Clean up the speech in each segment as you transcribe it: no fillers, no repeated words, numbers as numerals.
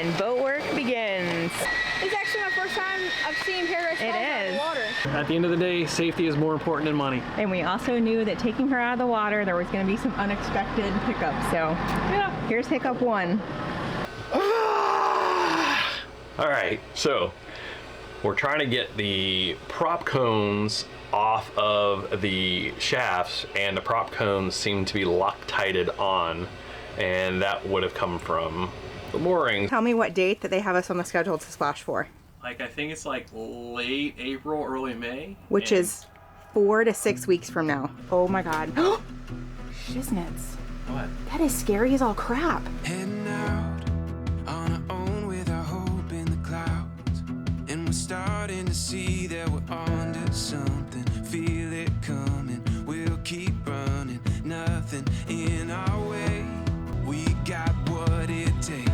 and boat work begins. It's actually my first time I've seen Paradise Falls out of the water. At the end of the day, safety is more important than money. And we also knew that taking her out of the water, there was going to be some unexpected hiccups. So yeah, here's hiccup one. All right, so we're trying to get the prop cones off of the shafts, and the prop cones seem to be Loctited on, and that would have come from the mooring. Tell me what date that they have us on the schedule to splash for. Like, I think it's like late April, early May. Which is 4 to 6 weeks from now. Oh my God. Shiznits. What? That is scary as all crap. Heading out on our own with our hope in the clouds, and we're starting to see that we're onto something. Feel it coming, we'll keep running, nothing in our way. We got what it takes.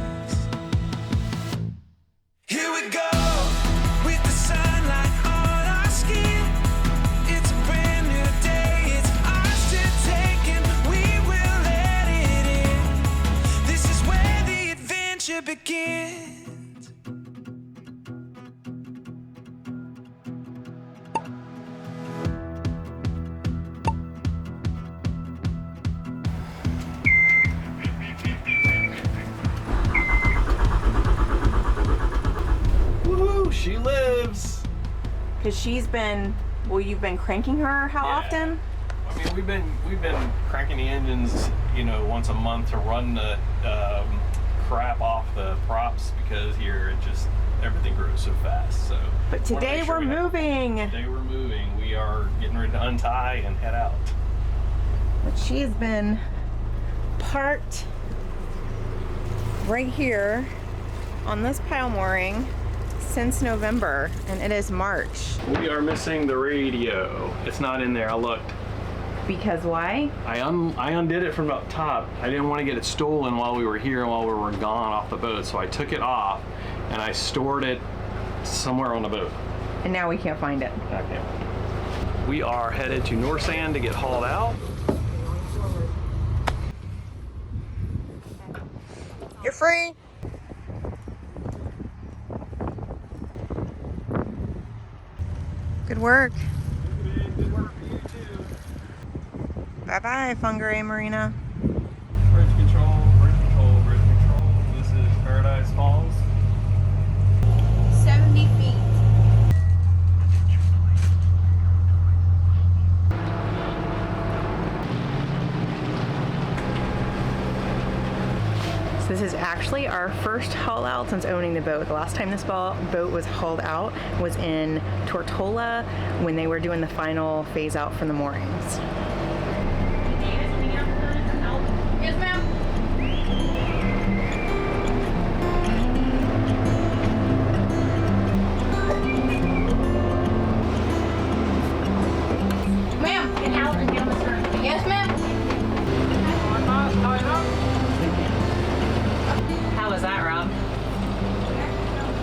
Here we go with the sunlight on our skin. It's a brand new day, it's ours to take, and we will let it in. This is where the adventure begins. Woohoo, she lives. Because she's been, well, you've been cranking her how often? I mean, we've been cranking the engines, you know, once a month to run the crap off the props, because here it just, everything grows so fast. So, But today we're moving. Today we're moving. We are getting ready to untie and head out. But she has been parked right here on this pile mooring since November, and it is March. We are missing the radio. It's not in there. I looked. Because why? I undid it from up top. I didn't want to get it stolen while we were here and while we were gone off the boat, so I took it off and I stored it somewhere on the boat. And now we can't find it. Okay. We are headed to Norand to get hauled out. You're free. Good work. Good work for you too. Bye-bye, Fungaray Marina. Bridge control, bridge control, bridge control. This is Paradise Falls. 70 feet. So this is actually our first haul out since owning the boat. The last time this boat was hauled out was in Tortola when they were doing the final phase out from the moorings. Yes, ma'am. Ma'am, get out and get on the stern. Yes, ma'am. How was that, Rob?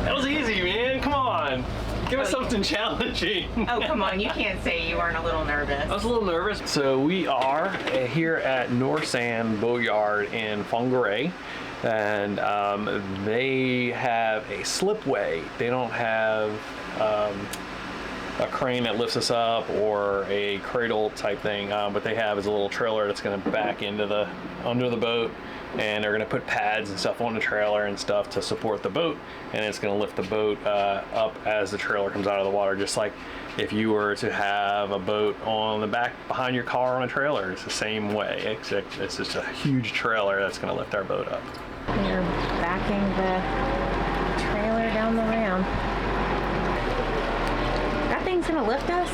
That was easy, man. Come on. Give us something challenging. Oh, come on. You can't say you weren't a little nervous. I was a little nervous. So we are here at Norand Boatyard in Fungaray, and they have a slipway. They don't have a crane that lifts us up or a cradle type thing, but they have is a little trailer that's going to back into under the boat, and they're going to put pads and stuff on the trailer and stuff to support the boat, and it's going to lift the boat up as the trailer comes out of the water, just like if you were to have a boat on the back behind your car on a trailer. It's the same way, except it's just a huge trailer that's going to lift our boat up. They're backing the trailer down the ramp. That thing's gonna lift us.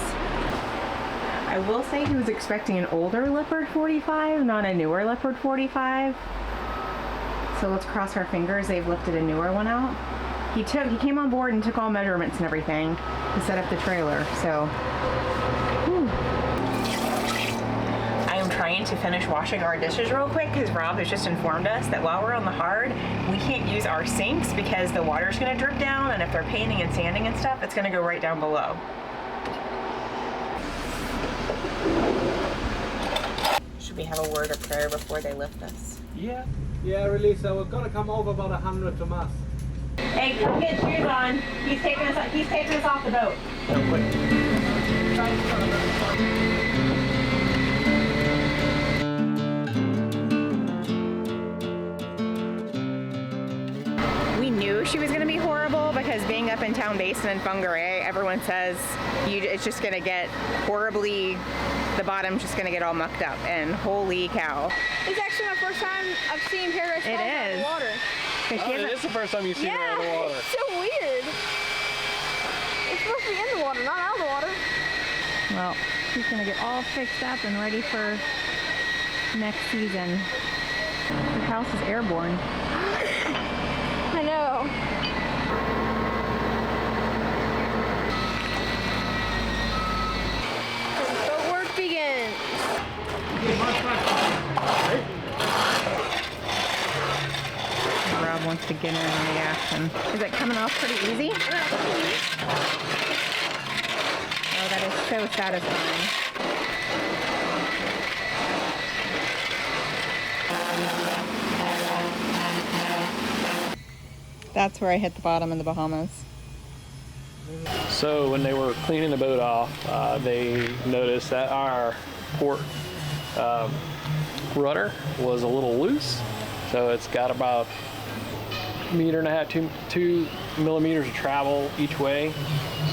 I will say he was expecting an older Leopard 45, not a newer Leopard 45. So let's cross our fingers they've lifted a newer one out. He came on board and took all measurements and everything to set up the trailer, so. Whew. I am trying to finish washing our dishes real quick because Rob has just informed us that while we're on the hard, we can't use our sinks because the water's gonna drip down, and if they're painting and sanding and stuff, it's gonna go right down below. Should we have a word of prayer before they lift us? Yeah. Yeah, really. So we're going to come over about 100 from us. Hey, come get shoes on. He's taking us off the boat. We knew she was going to be horrible because being up in Town Basin and Whangarei, everyone says it's just going to get horribly, the bottom's just going to get all mucked up, and holy cow. It's actually my first time I've seen paradise falls out of the water. It is the first time you've seen her out of the water. It's so weird. It's supposed to be in the water, not out of the water. Well, she's going to get all fixed up and ready for next season. Her house is airborne. I know. Boat work begins. Rob wants to get in on the action. Is it coming off pretty easy? Oh, that is so satisfying. That's where I hit the bottom in the Bahamas. So when they were cleaning the boat off, they noticed that our port rudder was a little loose. So it's got about 1.5 meters, 2 millimeters of travel each way.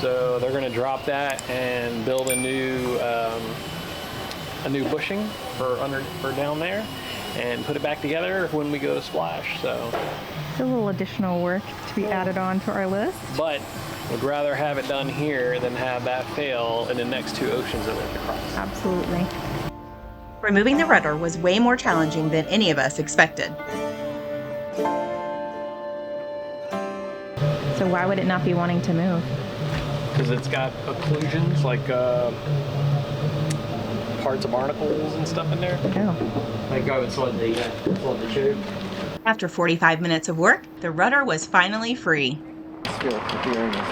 So they're going to drop that and build a new bushing for down there, and put it back together when we go to splash. So It's a little additional work to be added on to our list. but would rather have it done here than have that fail in the next 2 oceans that we have to cross. Absolutely. Removing the rudder was way more challenging than any of us expected. So why would it not be wanting to move? Because it's got occlusions, like parts of barnacles and stuff in there. Oh. They go inside the tube. After 45 minutes of work, the rudder was finally free. Still, if you're in this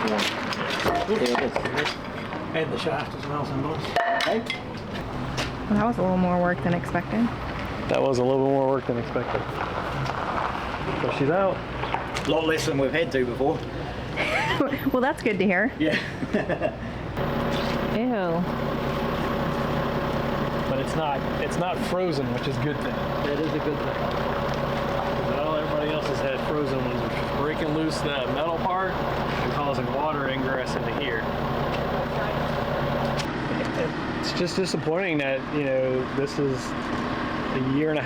one. And the shaft as well, sometimes. Okay. Well, that was a little more work than expected. That was a little bit more work than expected. So she's out. A lot less than we've had to before. Well, that's good to hear. Yeah. Ew. But it's not frozen, which is a good thing. That is a good thing. Well, everybody else has had frozen ones, which is breaking loose that metal part and causing water ingress into here. It's just disappointing that, this is 1.5 years,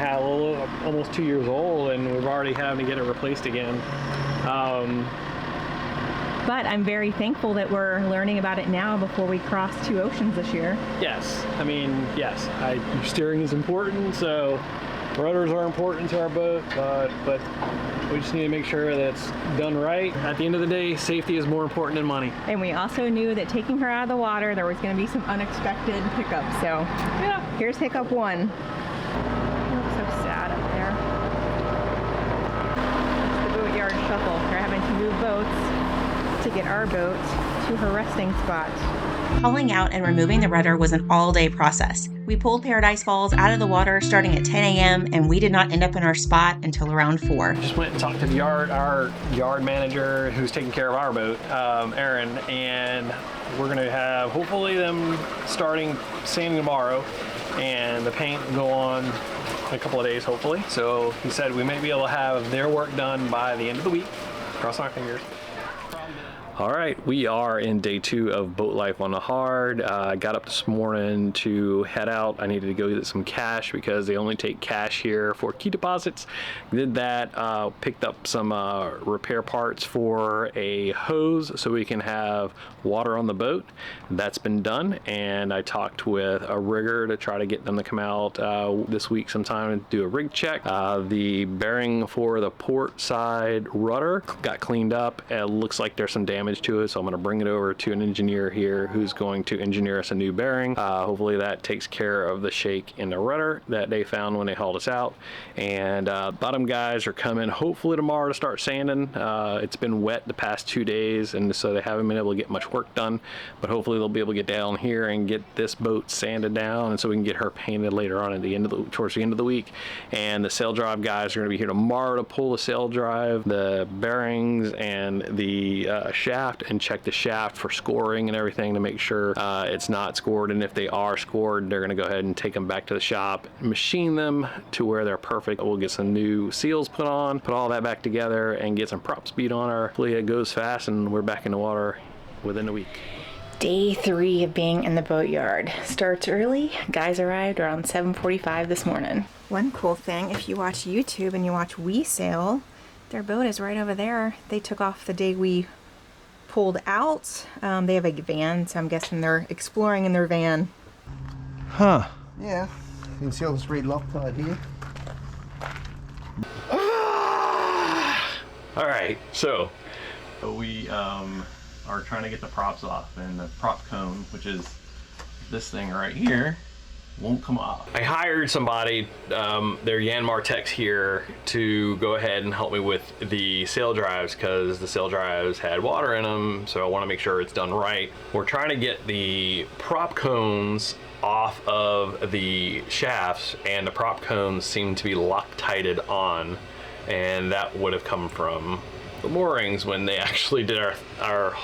almost 2 years old, and we've already having to get it replaced again. But I'm very thankful that we're learning about it now before we cross 2 oceans this year. Yes, steering is important, so rudders are important to our boat, but we just need to make sure that it's done right. At the end of the day, safety is more important than money. And we also knew that taking her out of the water, there was going to be some unexpected hiccups. So, yeah, here's hiccup 1. You look so sad up there. It's the Boatyard shuffle. They're having to move boats to get our boat to her resting spot. Hauling out and removing the rudder was an all-day process. We pulled Paradise Falls out of the water starting at 10 a.m. and we did not end up in our spot until around 4. Just went and talked to our yard manager who's taking care of our boat, Aaron, and we're going to have hopefully them starting sanding tomorrow and the paint go on in a couple of days hopefully. So he said we may be able to have their work done by the end of the week. Cross our fingers. All right, we are in day 2 of boat life on the hard. I got up this morning to head out. I needed to go get some cash because they only take cash here for key deposits. Did that, picked up some repair parts for a hose so we can have water on the boat. That's been done, and I talked with a rigger to try to get them to come out this week sometime and do a rig check. The bearing for the port side rudder got cleaned up. It looks like there's some damage damage to it, so I'm going to bring it over to an engineer here who's going to engineer us a new bearing. Hopefully that takes care of the shake in the rudder that they found when they hauled us out. And bottom guys are coming hopefully tomorrow to start sanding. It's been wet the past 2 days, and so they haven't been able to get much work done, but hopefully they'll be able to get down here and get this boat sanded down, and so we can get her painted later on at the end of towards the end of the week. And the sail drive guys are going to be here tomorrow to pull the sail drive, the bearings, and the shaft, and check the shaft for scoring and everything to make sure it's not scored. And if they are scored, they're going to go ahead and take them back to the shop, machine them to where they're perfect. We'll get some new seals put on, put all that back together, and get some prop speed on her. Hopefully it goes fast and we're back in the water within a week. Day 3 of being in the boatyard. Starts early. Guys arrived around 7:45 this morning. One cool thing, if you watch YouTube and you watch We Sail, their boat is right over there. They took off the day we pulled out. They have a van, so I'm guessing they're exploring in their van. Huh. Yeah, you can see all this red Loctite here. All right, so we are trying to get the props off, and the prop cone, which is this thing right here, won't come off. I hired somebody, their Yanmar techs here, to go ahead and help me with the sail drives, because the sail drives had water in them, so I want to make sure it's done right. We're trying to get the prop cones off of the shafts, and the prop cones seem to be Loctited on, and that would have come from the moorings when they actually did our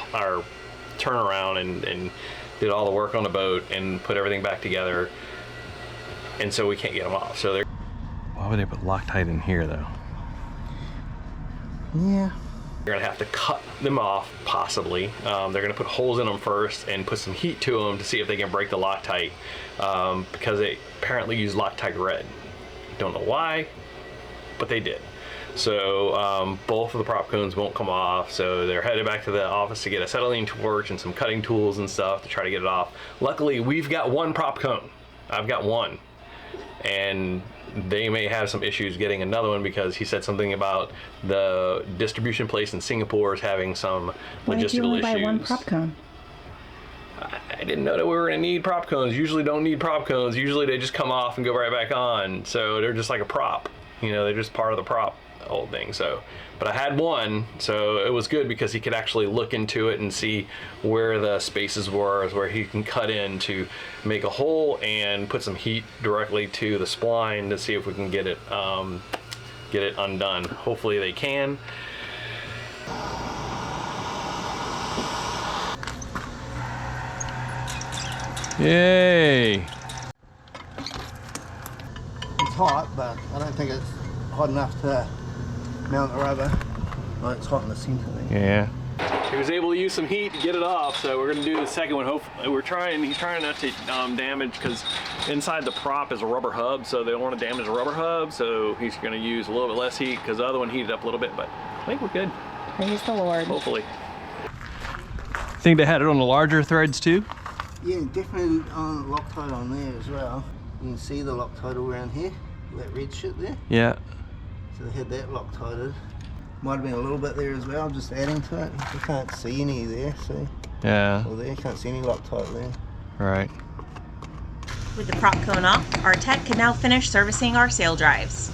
turnaround and did all the work on the boat and put everything back together. And so we can't get them off. So they're... Why would they put Loctite in here though? Yeah. You're gonna have to cut them off, possibly. They're gonna put holes in them first and put some heat to them to see if they can break the Loctite, because they apparently use Loctite red. Don't know why, but they did. So both of the prop cones won't come off, so they're headed back to the office to get acetylene torch and some cutting tools and stuff to try to get it off. Luckily, we've got one prop cone. I've got one. And they may have some issues getting another one, because he said something about the distribution place in Singapore is having some logistical issues. Why did you only buy one prop cone? I didn't know that we were going to need prop cones. Usually don't need prop cones. Usually they just come off and go right back on. So they're just like a prop. You know, they're just part of the prop whole thing. So, but I had one, so it was good because he could actually look into it and see where the spaces were, where he can cut in to make a hole and put some heat directly to the spline to see if we can get it undone. Hopefully they can. Yay! It's hot, but I don't think it's hot enough to mount the rubber. Oh, it's hot in the center there. Yeah. He was able to use some heat to get it off, so we're gonna do the second one. Hopefully, he's trying not to damage, because inside the prop is a rubber hub, so they don't want to damage the rubber hub, so he's gonna use a little bit less heat, because the other one heated up a little bit, but I think we're good. Praise the Lord. Hopefully. Think they had it on the larger threads too? Yeah, definitely Loctite on there as well. You can see the Loctite all around here, that red shit there. Yeah. So they had that Loctited. Might have been a little bit there as well, just adding to it. You can't see any there, see? Yeah. Well, there, you can't see any Loctite there. Right. With the prop cone off, our tech can now finish servicing our sail drives.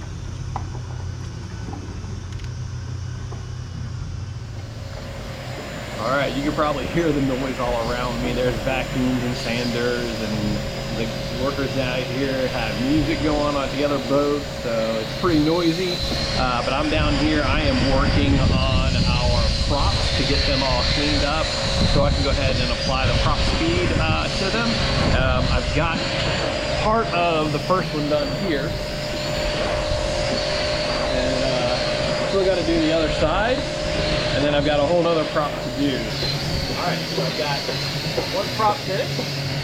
All right, you can probably hear the noise all around me. There's vacuums and sanders, and the workers out here have music going on the other boat, so it's pretty noisy. But I'm down here. I am working on our props to get them all cleaned up, so I can go ahead and apply the prop speed to them. I've got part of the first one done here, and still got to do the other side. And then I've got a whole other prop to do. Alright, so I've got one prop finished,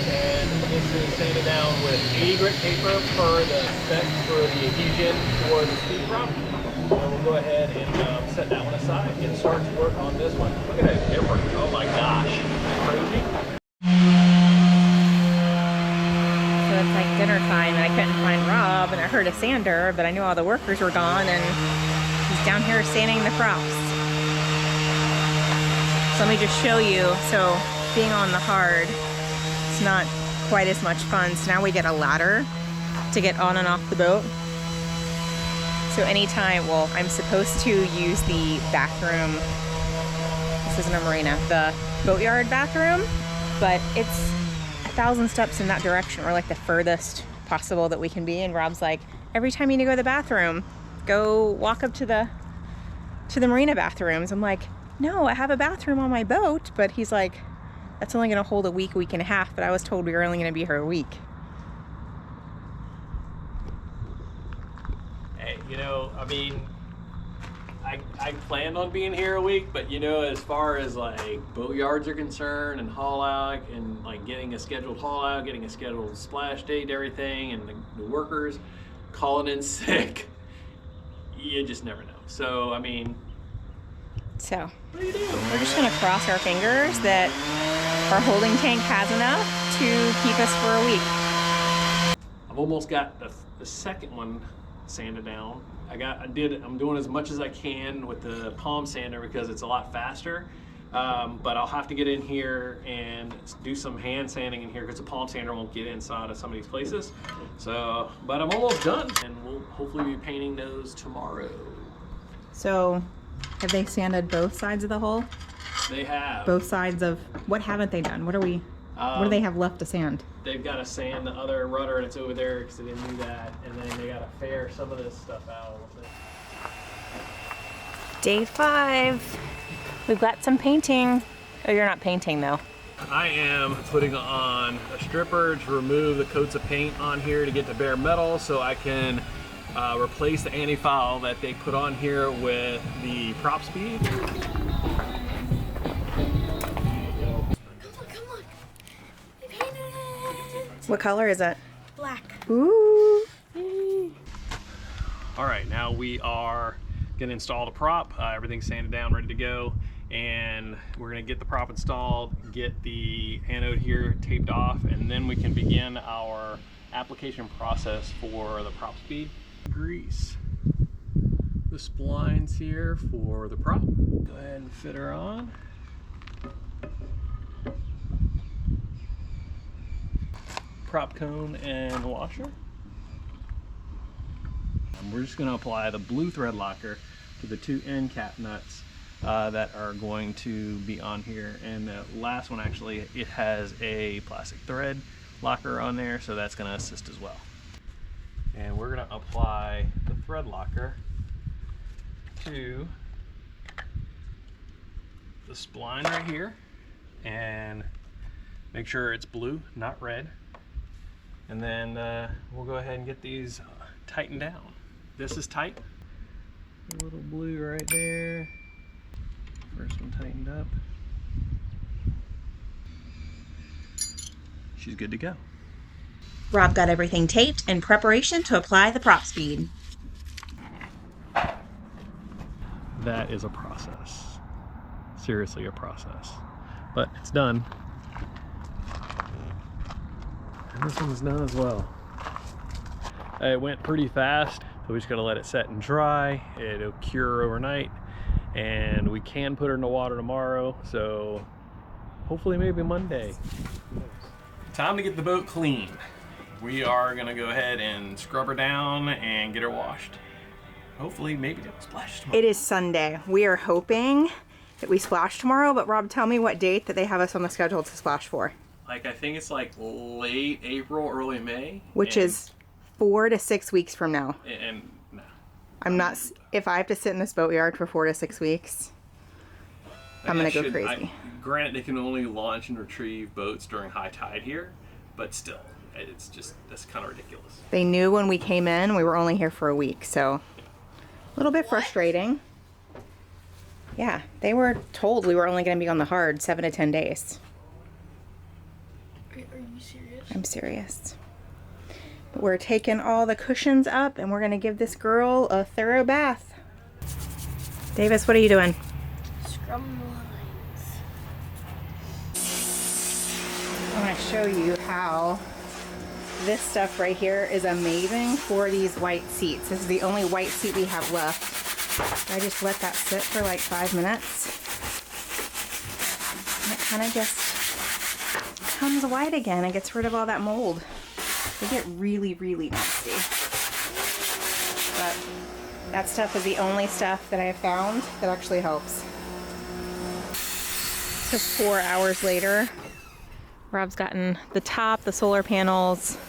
and this is sanded down with 80 grit paper per the spec for the adhesion for the speed prop. So we'll go ahead and set that one aside and start to work on this one. Look at that difference. Oh my gosh. Crazy. So it's like dinner time, and I couldn't find Rob, and I heard a sander, but I knew all the workers were gone, and he's down here sanding the props. So let me just show you. So being on the hard, it's not quite as much fun. So now we get a ladder to get on and off the boat. So anytime, well, I'm supposed to use the bathroom. This isn't a marina, the boatyard bathroom, but it's 1,000 steps in that direction. We're like the furthest possible that we can be. And Rob's like, every time you need to go to the bathroom, go walk up to the marina bathrooms. I'm like, no, I have a bathroom on my boat. But he's like, that's only gonna hold a week and a half. But I was told we were only gonna be here a week. Hey, you know, I mean, I planned on being here a week, but you know, as far as like boatyards are concerned and haul out and like getting a scheduled haul out, getting a scheduled splash date, everything, and the workers calling in sick, you just never know. So, I mean, So what do you do? we're just gonna cross our fingers that our holding tank has enough to keep us for a week. I've almost got the second one sanded down. I'm doing as much as I can with the palm sander because it's a lot faster. But I'll have to get in here and do some hand sanding in here because the palm sander won't get inside of some of these places. So, but I'm almost done, and we'll hopefully be painting those tomorrow. So have they sanded both sides of the hull? They have. Both sides of, what haven't they done? What do they have left to sand? They've got to sand the other rudder, and it's over there because they didn't do that. And then they got to fair some of this stuff out a little bit. Day 5. We've got some painting. Oh, you're not painting though. I am putting on a stripper to remove the coats of paint on here to get to bare metal so I can replace the anti-foul that they put on here with the prop speed. What color is it? Black. Ooh. All right, now we are gonna install the prop. Everything's sanded down, ready to go. And we're gonna get the prop installed, get the anode here taped off, and then we can begin our application process for the prop speed. Grease the splines here for the prop. Go ahead and fit her on. Prop cone and washer. And we're just gonna apply the blue thread locker to the 2 end cap nuts that are going to be on here. And the last one, actually, it has a plastic thread locker on there, so that's gonna assist as well. And we're gonna apply the thread locker to the spline right here and make sure it's blue, not red. And then we'll go ahead and get these tightened down. This is tight. A little blue right there. First one tightened up. She's good to go. Rob got everything taped in preparation to apply the prop speed. That is a process. Seriously, a process. But it's done. And this one's done as well. It went pretty fast, so we just gotta let it set and dry. It'll cure overnight, and we can put her in the water tomorrow, so hopefully maybe Monday. Time to get the boat clean. We are gonna go ahead and scrub her down and get her washed. Hopefully maybe don't splash tomorrow. It is Sunday. We are hoping that we splash tomorrow, but Rob, tell me what date that they have us on the schedule to splash for. Like, I think it's like late April, early May. Which is 4 to 6 weeks from now. And no. I'm not, if I have to sit in this boatyard for 4 to 6 weeks, I'm gonna go crazy. Granted, they can only launch and retrieve boats during high tide here, but still, it's just, that's kind of ridiculous. They knew when we came in, we were only here for a week, so a little bit frustrating. Yeah, they were told we were only gonna be on the hard 7 to 10 days. Are you serious? I'm serious. But we're taking all the cushions up and we're gonna give this girl a thorough bath. Davis, what are you doing? Scrubbing the lines. I want to show you how this stuff right here is amazing for these white seats. This is the only white seat we have left. I just let that sit for like 5 minutes. kind of just comes white again and gets rid of all that mold. They get really, really nasty. But that stuff is the only stuff that I have found that actually helps. So 4 hours later, Rob's gotten the top, the solar panels.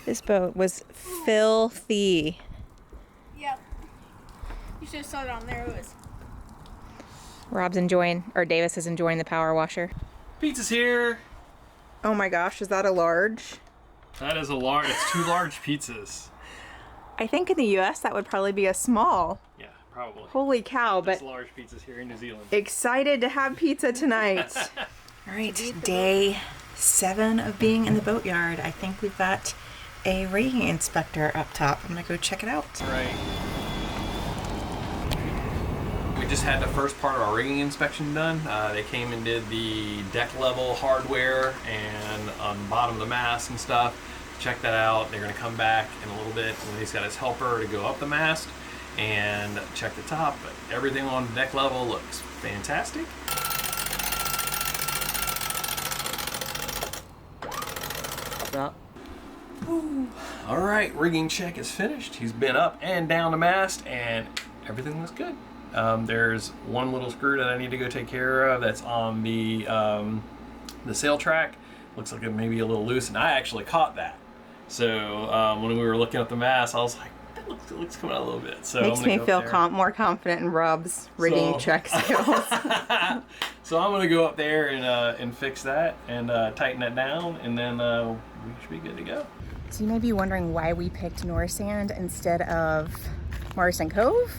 This boat was filthy. Yep. You should have saw it on there. It was. Rob's enjoying, or Davis is enjoying the power washer. Pizza's here. Oh my gosh, is that a large? That is a large. It's 2 large pizzas. I think in the US that would probably be a small. Yeah, probably. Holy cow, but It's large pizzas here in New Zealand. excited to have pizza tonight. All right, day 7 of being in the boatyard. I think we've got a rigging inspector up top. I'm gonna go check it out. Right. We just had the first part of our rigging inspection done. They came and did the deck level hardware and on the bottom of the mast and stuff. Check that out. They're going to come back in a little bit when he's got his helper to go up the mast and check the top. But everything on the deck level looks fantastic. All right, rigging check is finished. He's been up and down the mast and everything looks good. There's one little screw that I need to go take care of that's on the sail track. Looks like it may be a little loose, and I actually caught that. So when we were looking at the mast, I was like, it looks coming out a little bit. So Makes me feel more confident in Rob's rigging check skills. So I'm gonna go up there and fix that and tighten that down, and then we should be good to go. So you may be wondering why we picked Norand instead of Marsden Cove.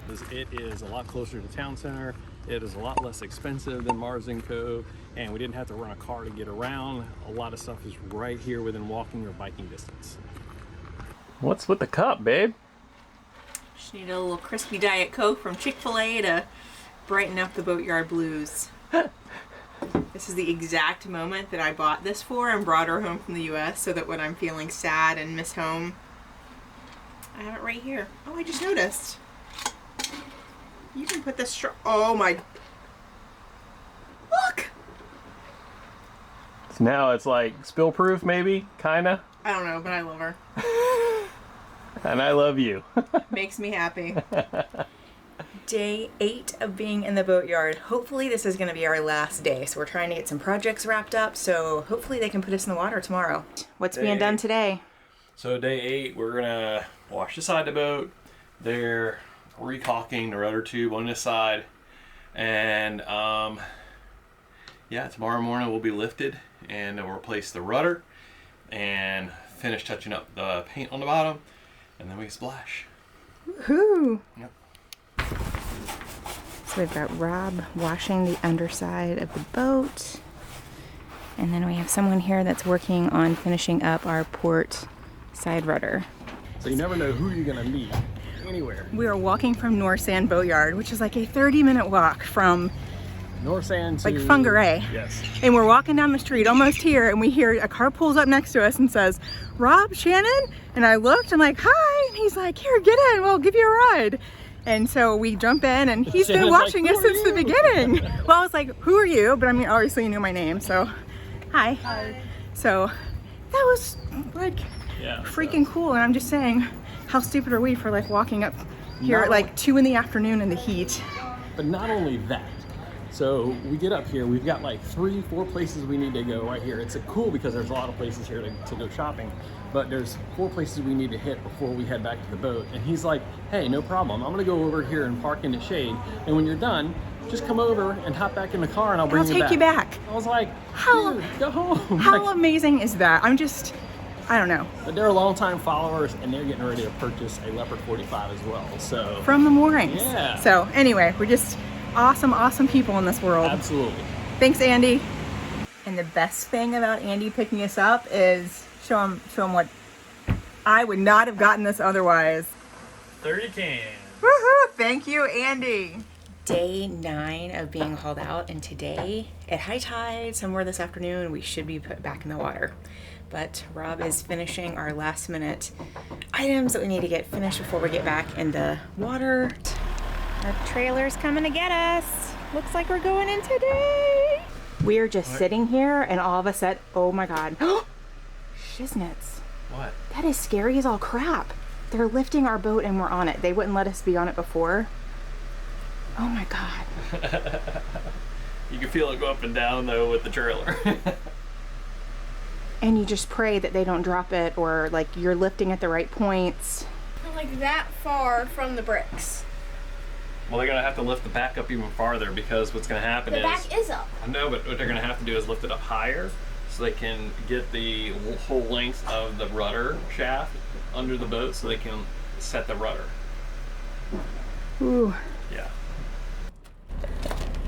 Because it is a lot closer to town center. It is a lot less expensive than Marsden Cove, and we didn't have to run a car to get around. A lot of stuff is right here within walking or biking distance. What's with the cup, babe? Just need a little crispy Diet Coke from Chick-fil-A to brighten up the boatyard blues. This is the exact moment that I bought this for and brought her home from the US so that when I'm feeling sad and miss home, I have it right here. Oh, I just noticed. You can put this oh my, look! So now it's like spill proof, maybe, kinda. I don't know, but I love her. And I love you. Makes me happy. Day 8 of being in the boatyard. Hopefully this is gonna be our last day. So we're trying to get some projects wrapped up. So hopefully they can put us in the water tomorrow. What's being done today? So day 8, we're gonna wash the side of the boat. They're recaulking the rudder tube on this side. And yeah, tomorrow morning we'll be lifted and then we'll replace the rudder and finish touching up the paint on the bottom, and then we splash. Woohoo! Yep. So we've got Rob washing the underside of the boat. And then we have someone here that's working on finishing up our port side rudder. So you never know who you're gonna meet anywhere. We are walking from Norand Boatyard, which is like a 30-minute walk from Norand to... like Fungaray. Yes. And we're walking down the street, almost here, and we hear a car pulls up next to us and says, "Rob, Shannon?" And I looked, I'm like, "Hi." And he's like, "Here, get in, we'll give you a ride." And so we jump in, and he's been watching us since the beginning. Well, I was like, "Who are you?" But I mean, obviously you knew my name, so hi. Hi. So that was like freaking cool. And I'm just saying, how stupid are we for like walking up here at like 2 in the afternoon in the heat? But not only that, so we get up here, we've got like 3-4 places we need to go right here. It's cool because there's a lot of places here to go shopping, but there's 4 places we need to hit before we head back to the boat. And he's like, "Hey, no problem. I'm gonna go over here and park in the shade. And when you're done, just come over and hop back in the car and I'll bring you back." I'll take you back. I was like, How- "Dude, go home." How Like, amazing is that? I don't know. but they're longtime followers and they're getting ready to purchase a Leopard 45 as well. So From the moorings. Yeah. So anyway, we're just awesome people in this world. absolutely. Thanks, Andy. And the best thing about Andy picking us up is show him what I would not have gotten this otherwise. 30 cans. Woohoo! Thank you, Andy. Day 9 of being hauled out, and today at high tide, somewhere this afternoon, we should be put back in the water. But Rob is finishing our last minute items that we need to get finished before we get back in the water. Our trailer's coming to get us. Looks like we're going in today. We're just sitting here and all of a sudden, oh my God. Shiznits. What? That is scary as all crap. They're lifting our boat and we're on it. They wouldn't let us be on it before. Oh my God. You can feel it go up and down though with the trailer. And you just pray that they don't drop it, or like you're lifting at the right points. We're like that far from the bricks. Well, they're gonna have to lift the back up even farther, because what's gonna happen The is... back is up. I know, but what they're gonna have to do is lift it up higher so they can get the whole length of the rudder shaft under the boat so they can set the rudder. Ooh. Yeah.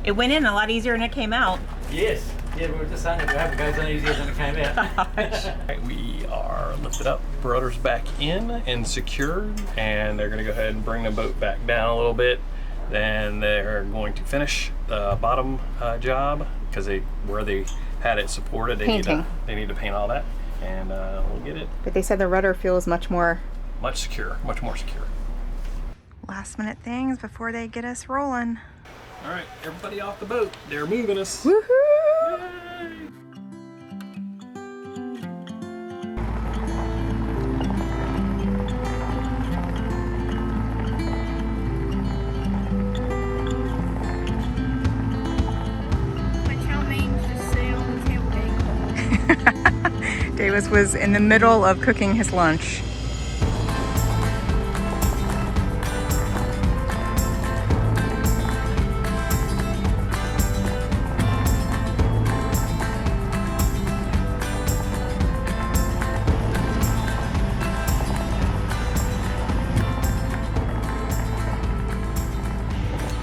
It went in a lot easier than it came out. Yes. Yeah, we were just saying it would have it goes on easier than it came out. Right, we are lifted up, rudder's back in and secured, and they're gonna go ahead and bring the boat back down a little bit. Then they're going to finish the bottom job, because where they had it supported, they need to paint all that, and we'll get it But they said the rudder feels much more secure, much more secure. last minute things before they get us rolling. All right, everybody off the boat. They're moving us. Woohoo! Yay! My chow mein just sitting on the tailgate. Davis was in the middle of cooking his lunch.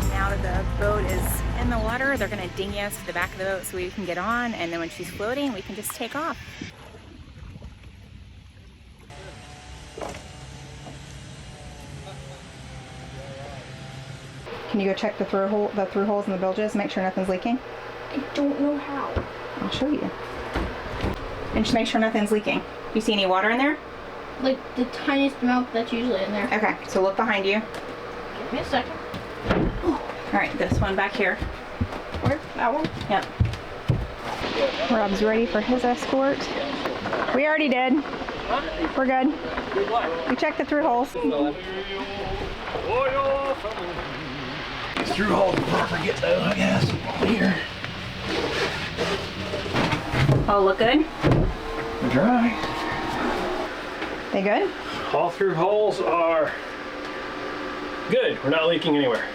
Now that the boat is in the water, they're gonna dinghy us to the back of the boat so we can get on, and then when she's floating, we can just take off. Can you go check the through holes in the bilges, make sure nothing's leaking? I don't know how. I'll show you. And just make sure nothing's leaking. You see any water in there? Like the tiniest amount that's usually in there. Okay, so look behind you. Give me a second. All right, this one back here. Where? That one? Yep. Rob's ready for his escort. We already did. We're good. We checked the through holes. These through holes are hard to get though, I guess. Here. Oh, look good? They're dry. They good? All through holes are good. We're not leaking anywhere.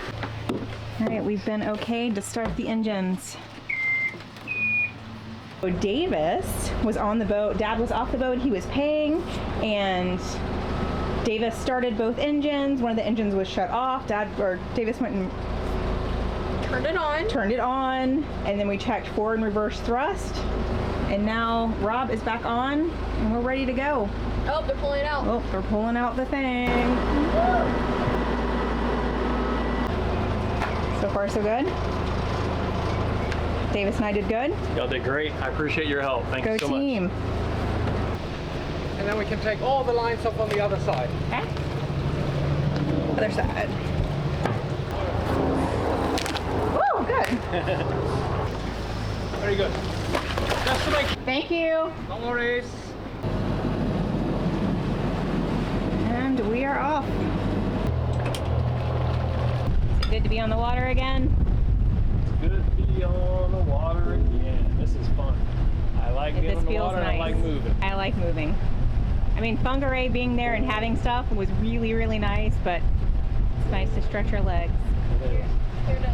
All right, we've been okayed to start the engines. So Davis was on the boat. Dad was off the boat. He was paying, and Davis started both engines. One of the engines was shut off. Davis went and turned it on, and then we checked forward and reverse thrust. And now Rob is back on, and we're ready to go. Oh, they're pulling it out. Oh, they're pulling out the thing. So far, so good. Davis and I did good. Y'all did great. I appreciate your help. Thank you so Go team. much. And then we can take all the lines off on the other side. Okay. Other side. Oh, good. Very good. Just to make Thank you. no worries. And we are off. Is it good to be on the water again? It's good to be on the water again. This is fun. I like getting This on the feels water nice. and I like moving. I like moving. I mean, Fungaray being there and having stuff was really, really nice, but it's nice to stretch your legs. It is. Here it is.